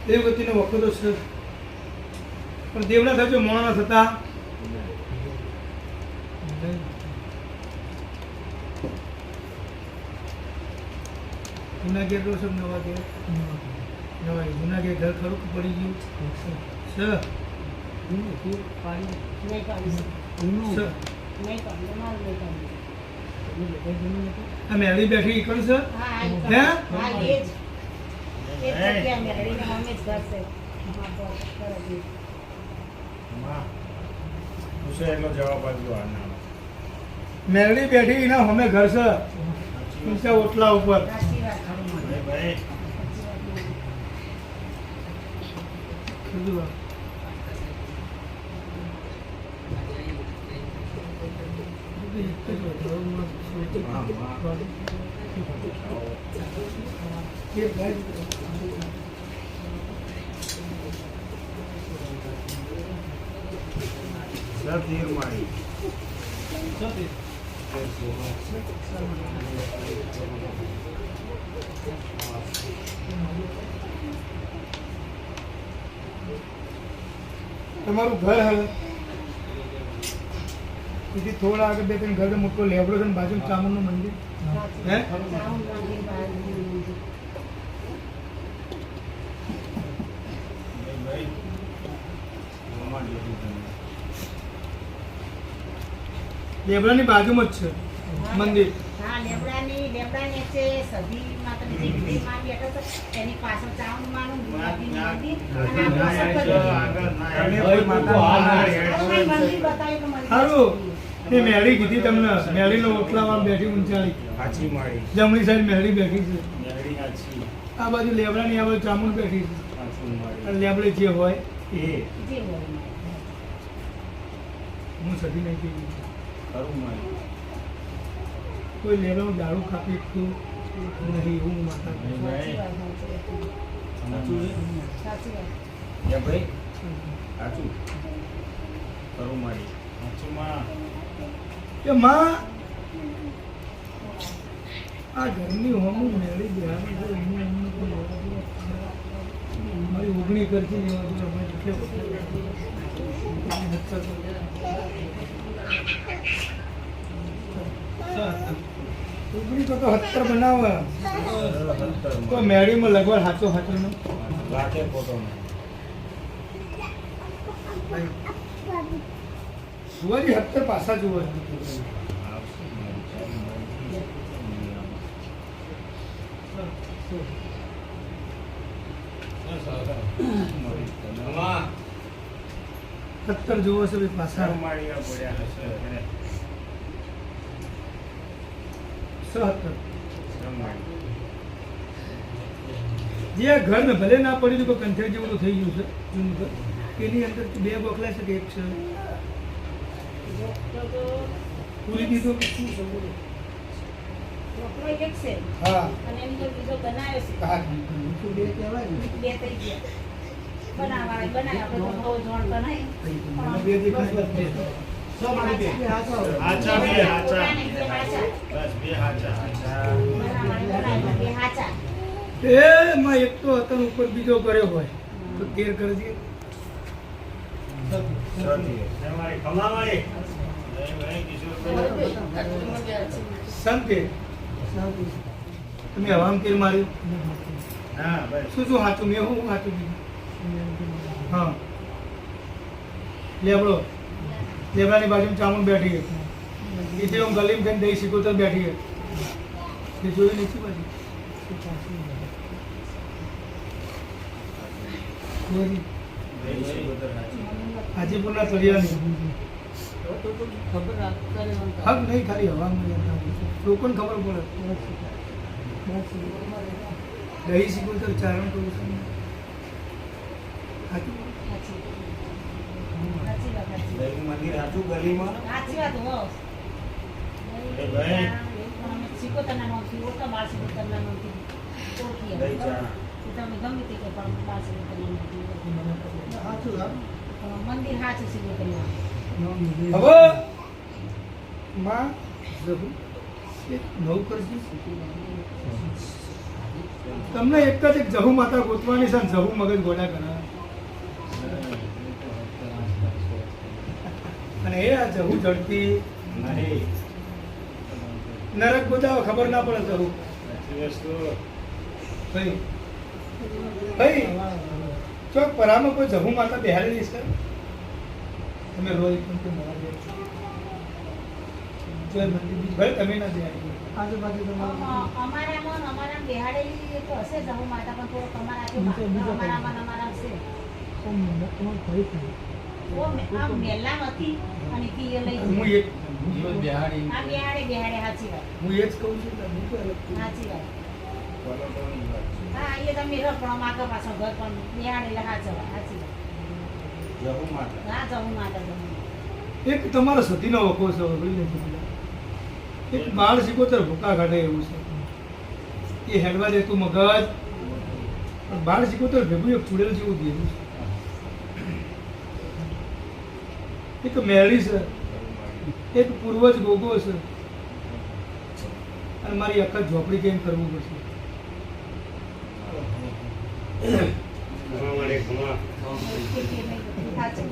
દેવગતિનો વખતો છે પણ દેવના થજો મોણા થતા જુનાગઢ રો સબ નવા ઘેર નવા જુનાગઢ ઘર ખરું પડી ગયું સર મેળી બેઠી ઈકણ છે મેળી બેઠી એના અમે ઘર છે ઊંચા ઓટલા ઉપર તમારું ઘર હવે તેથી થોડા આગળ બે ત્રણ ઘર મોટો લેબડો છે બાજુ ચામુંડનું મંદિર હે લેબડાની બાજુમાં જ છે મંદિર લેબડાની છે સધી માતાની જે માં બેઠો છે એની પાછળ ચામુંડ માનું મંદિર સારું એ મેળી કીધી તમને મેળીનો ઓટલામાં બેઠી ઊંચાળી જમણી સાઈડ મેળી બેઠી છે આ બાજુ લેબડાની આ બાજુ ચામુંડ બેઠી છે લેબડે જે હોય એ હું સધી નહીં કહી કોઈ લેબડાનું દારૂ ખાપી તો નહીં એવું માતા કે માં આ ઘરની હોમું મેળી દેવાની છે મારી ઓગણી કરતી ઓગણી તો 70 બનાવે તો મેળીમાં લગભગ સાચો નો લાગે ફોટો સુવાજી 70 પાસા જુઓ સત્તર જુઓ છે પાસા જે ઘર ને ભલે ના પડ્યું તો કંઠેર જેવું તો થઈ ગયું છે જૂનું ઘર એની અંદર બે બોખલા છે કે એક છે પૂરી દીધો હા બે કહેવાય ને એમાં એક તો હતન ઉપર બીજો કર્યો હોય તો તેર કરજે સંતે તમે હવામ તીર માર્યું શું શું સાચું મેં હું સાચું કીધું હા લેબડો લેબડાની બાજુમાં ચામુંડ બેઠી છે બીજે હું ગલીમ થઈને દહીં સિકોતર બેઠી છે એ જોયું નથી બાજુ હાજીપુરના તળિયાની હક નહીં ખાલી હવામાં લોકોને ખબર પડે દહીં સિકોતર ચારણ કરું છું મંદિર હાચું ગલીમાં મંદિર હાચું છે હવે માં એક નવ કરજી તમને એક જ એક જહુ માતા ગોતવાની છે ને જહુ મગજ ગોડા કરાવે. અને એ આ જહુ ઝડપી નહીં. નરક ગોતાવો ખબર ના પડે જહુ. ભાઈ ભાઈ ચોક પરામાં કોઈ જહુ માતા બેહાડેલી છે? તમે રોજ પણ જોઈ મંદિર ભાઈ તમે ના બેહાડી આજુબાજુ અમારામાં બેહાડેલી તો હશે જહુ માતા, પણ થોડો અમારામાં હશે. આ મેલા નથી અને કી એ લઈ હું એક આ બેહાડે સાચી વાત. હું એ જ કહું છું કે હું તો અલગ છું. સાચી વાત. હા એ તમે રખડો માગો પાછો ઘર પણ બેહાડેલા સાચી વાત. સાચી વાત. જહુ માતા. હા જહુ માતા જહુ. એક તમારો સતીનો વખો છે એક બાળ સિકોતર ભૂકા કાઢે એવું છે. એ હેડવા દેતું મગજ પણ બાળ સિકોતર ભેગું એક ફૂડેલ જેવું દેવું છે. એક મેળી છે, એક પૂર્વજ ગોગો છે, અને મારી આખા ઝોપડી કેમ કરવું પડશે. સાચું.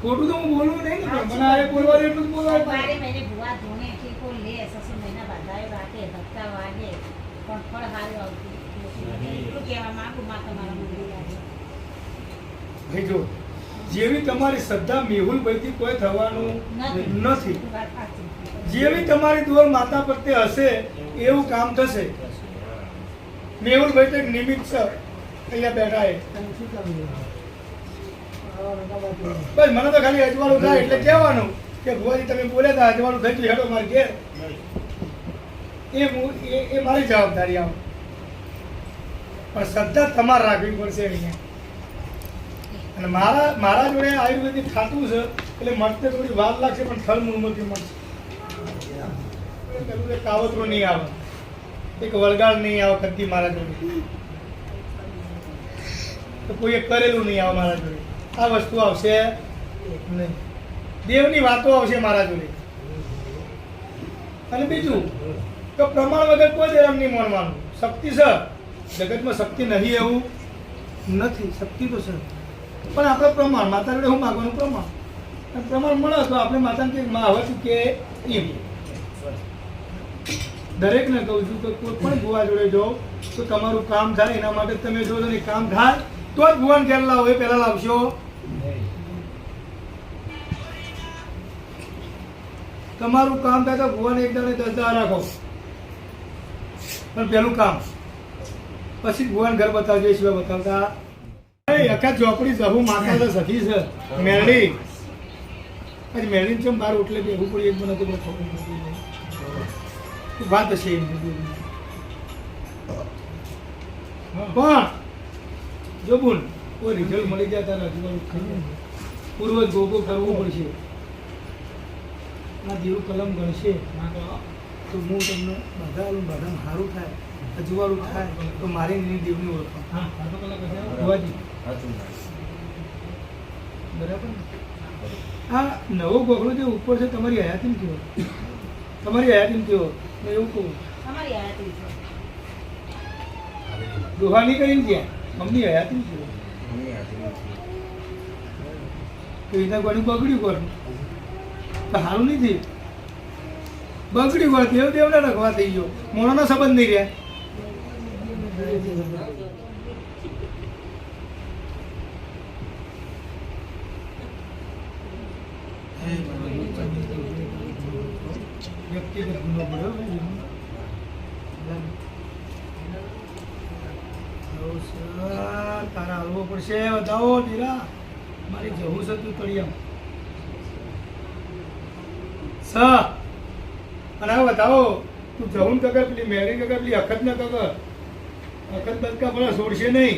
ખોટું તો હું બોલવું નહીં ને, મને આ બોલવા દે એટલું જ બોલવા દે. બારે મહિને ભુવા ધોણે કે કોઈ લે સસુ મહિના બાંધાયો રાખે ધક્કા વાગે પણ ફળ હારું આવતું એટલું કહેવા માંગુ માં તમારા મંદિર આવે. ભાઈ જો જેવી તમારી શ્રદ્ધા મેહુલભાઈથી કોઈ થવાનું નથી, વાત સાચી. જેવી તમારી દોર માતા પ્રત્યે હશે એવું કામ થશે. મેહુલભાઈ તો એક નિમિત્ત છે, અહીંયા બેઠા એ બસ મને તો ખાલી અજવાળું થાય એટલે કહેવાનું કે ભુવાજી તમે બોલ્યા હતા અજવાળું થઈ ગયું હેડો મારી ઘેર. એ મારી જવાબદારી આવ, પણ શ્રદ્ધા તમારે રાખવી પડશે અહીંયા. અને મારા જોડે આયુર્વેદિક ખાતું છે એટલે મળતે થોડી વાર લાગશે પણ થળ મૂળમાંથી મળશે. પેલું એક કાવતરું નહીં આવે, એક વળગાડ નહીં આવે કદી મારા જોડે, તો કોઈએ કરેલું નહીં આવે મારા જોડે. આ વસ્તુ આવશે નહીં, દેવની વાતો આવશે મારા જોડે. અને બીજું તો પ્રમાણ વગર કોઈ દેવ નહીં માનવાનું. શક્તિ છે જગતમાં, શક્તિ નહીં એવું નથી, શક્તિ તો છે પણ આપણે પ્રમાણ માતા જોડે શું માગવાનું? પ્રમાણ. અને પ્રમાણ મળે તો આપણે માતાને કે માં હવે તું કે એમ. દરેકને કહું છું કે કોઈ પણ ભુવા જોડે જાઓ તો તમારું કામ થાય એના માટે તમે જો ને કામ થાય તો જ ભુવાન ઘેર લાવો, એ પહેલા લાવશો. તમારું કામ થાય તો ભુવાને એક દાડે 10 દાડા રાખો, પણ પહેલું કામ પછી ભુવાન ઘર બતાવજો. એ સિવાય બતાવતા આખા ઝોપડી જહુ માતા તો સખી છે મેળી. આજે મેળી છે બાર ઓટલે બેહવું પડી, એક મને તો ખબર નથી વાત હશે એમ. પણ જો બોલ કોઈ રિઝલ્ટ મળી જાય ત્યારે અજવાળું પૂર્વજ ગોગો કરવું પડશે. આ જેવું કલમ ગણશે તો હું તમને બધા સારું થાય, અજવાળું થાય તો મારી એની દેવની ઓળખાણ. બરાબર. આ નવો ગોખલો જે ઉપર છે તમારી હયાતીમ કેવો, તમારી હયાતીમ કેવો મેં એવું કહું. અમારી આયાતી છે. દોહાની કરીને ગયા મમ્મી હયાતીમ કેવો તો એના ગોળું બગડ્યું ગોળું તો સારું નહીં થયું. બગડ્યું ગોળ દેવ દેવના રખવા થઈ ગયો, મોણાનો સંબંધ નહીં રહ્યા. વ્યક્તિગત ગુનો પડ્યો તારા હલવો પડશે. બતાવો દીરા મારી જવું છે તું તળિયામ સ અને હવે બતાવો તું જવું કગર પેલી મેરી કગર પેલી અખત ના કગર અખત બદકા ભલે છોડશે નહીં.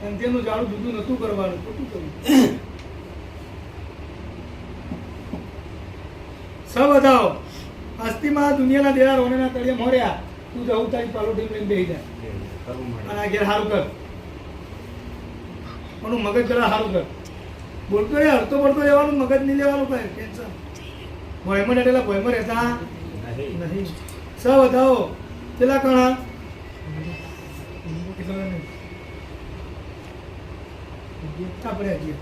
અને તેનું જાડું જુદું નતું કરવાનું, ખોટું કર્યું. સ બતાવો અસ્થિમાં દુનિયાના દેરા રોનેના તળિયે મોર્યા તું જવું તારી પાલોટી લઈને બેસી જાય અને આ ઘેર સારું કર. પણ મગજ જરા સારું કર. બોલતો રે હરતો બોલતો રહેવાનું, મગજ નહીં લેવાનું. કઈ ટેન્શન ભોયમાં ડેલા ભોયમાં રહેતા નહીં. સ બતાવો પેલા કણા આપણે હજી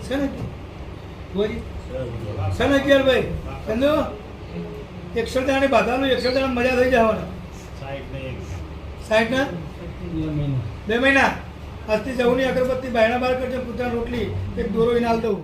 છે ને ગોરી છે ને અગિયારભાઈ સમજો એકસરદાની બાધાનું એકસરદાની મજા થઈ જવાના 60 ના 2 મહિના આજથી જવું ની અગરબત્તી બાયણા બહાર કરજો કૂતરા રોટલી એક દોરો ઇનાલ દઉં